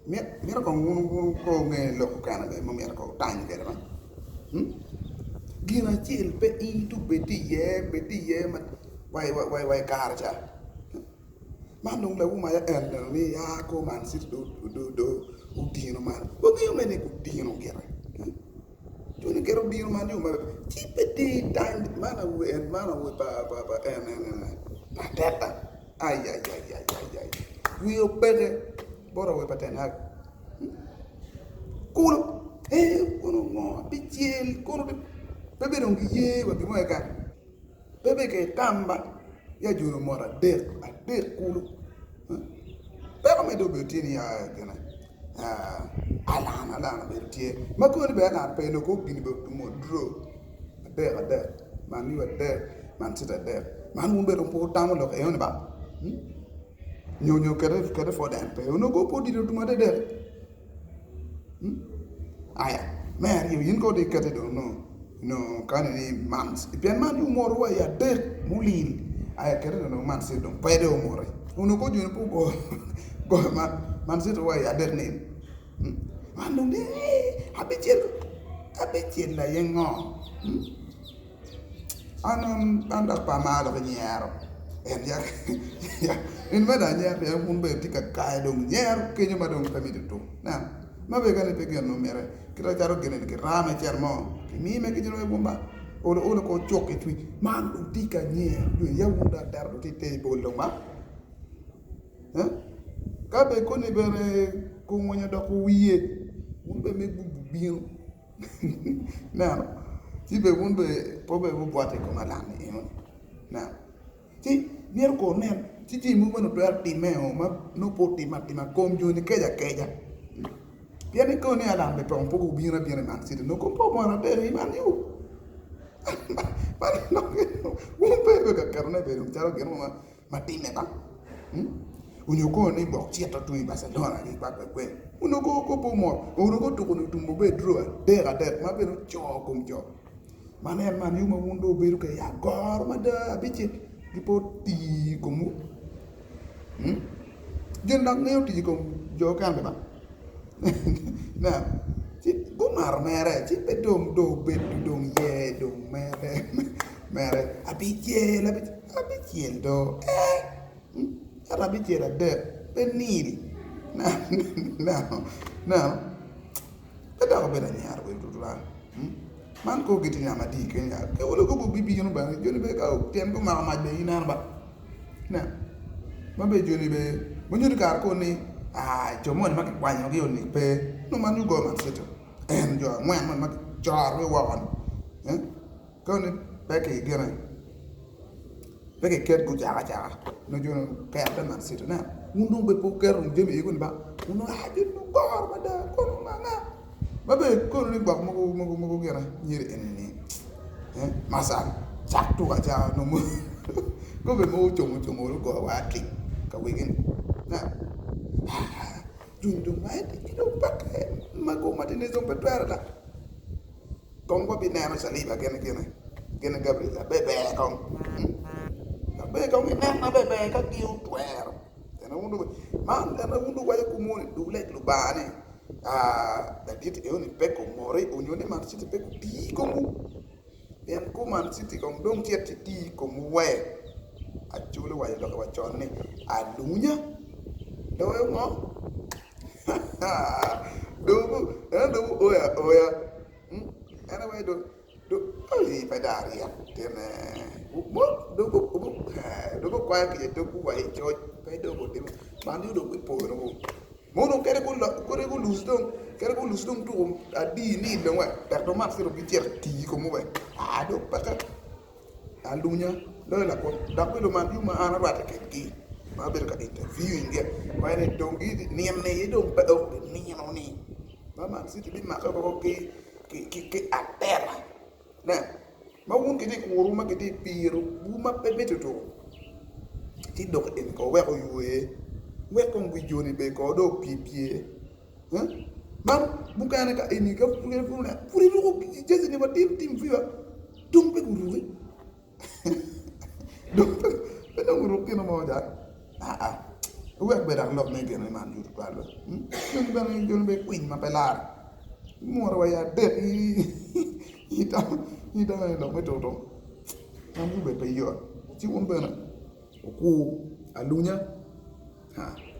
Mira con un con el loco cana be mo mira ko tan ke ba gina chil pe I tu pe ti ye ma wai karcha man dong la uma ya en ni ya ko man sit do udino man bo gi me ne udino gera tu ne gero udino man yo ma ti pe ti tan mana we pa pa teta ay wi o pede bora we pa ten hak kulo kono ngo pichiel kono bebe dong ye wa bi mo ka bebe ke tamba ya juro mora der kulo pero me do betini ya gana alana be tie ma ko be na pe no ko gini be mo dro der man ni wa der man sita der man mun be do po tamo lo e on ba nyo kere fo den pe no go po di do ma der aya mer yin ko de kete do no kan ni mans bien man yu moro wa ya der mulil aya kere no man se do pe de o moro uno ko jun po go man se do wa ya der ni man dong de habicel la yengo anon anda pa ma do nyero en ya in ma da nyero ya mun be tika kai dong nyero ke nyuma dong tamit to na ma be gane pe no mere kira jaro gene ke rame cermo ke mi me ke jero e bomba o ko chokke tui man dong tika nyero yo ya wunda dar do te bollo ma ka be ko ni bere ko ngonya do ko wiye mun be me bubu biyo na ti be mun be po be bu boate ko mala ni na ti nier ko nen ti mu no per ti me o ma no po ti ma kom jo ni keja piani ko ni ala be po un po biyo man ti no ko po mo na de man yu ma no un be ka karone be un charo gero ma ti me ba unyo ko ni bok tieto tu I Barcelona ni pa kwe uno ko po mo uno ko to ko tumbo be dro de ma be no cho kum cho mane man yu ma wundo be ru ke ya gor ma da bichi di po ti ko mu jen dak ne ti ko jo kan ba na ti ko mar mere ti pe dom do be dom ye dom mere abichi do ara bichera de penil na peda ko bela nyar we dudura man ko giti na madi ke nyar ke wolo ko bibi yunu ba joni be ka tem ko ma ma be ina ba na ma be joni be mo nyuri kar ko ni jomo ni ma kwa nyo ge oni pe no man you go man seto en jo ngwan man ma jar we wa wan ko ni be ke gena bege ket go jaga no jono kayata man situ na uno be po ker on jemi ko ba uno no gor ma da ko no manga ba be ko ni ba mo gera nyiri eneni masa chaktu ga ja no mo ko be mo chomo go wa tri ka wegen na dun mai ti do pak ma go ma tene zo petara la kon ko bi na ma saliba gene gabriela be kon be ka ngi na be ka kiu twer na undu wa ku mo du le lu bane da dit e oni pe ko more onyone man siti pe ko ti ko mu ben ko man siti ko dong tiet ti ko mu we a chulo wa do wa chonni a dunya do e mo do oya ana wa do ai pedaria tene mo do ko kwa ke to ku wa cho pe do ko dem man do ko po no mo no kere ko lus dong tu di ni le wa per do mat siro bi tier ti ko mo wa do pa ka alunya do la ko da ko do man yu ma ana rata ke ki ma ber ka interview india wa ne dongi ni am ne do pa do ni no ni ma man siti bi ma ko ke a terra na ma won ke ko ruma ke piro bu ma pe beto ti do en ko we ko yuwe we ko ngi joni be ko do pipie man bu ka ne ka eni ka puri ru ko jesi ni ba tim fiwa dum be guru dum be no guru ke no mo ja wek be dak lok me gene man jur palo jon ben jon be queen ma pelar moro wa ya de ita lo me to am be pe yo ti won bena ku alunya ha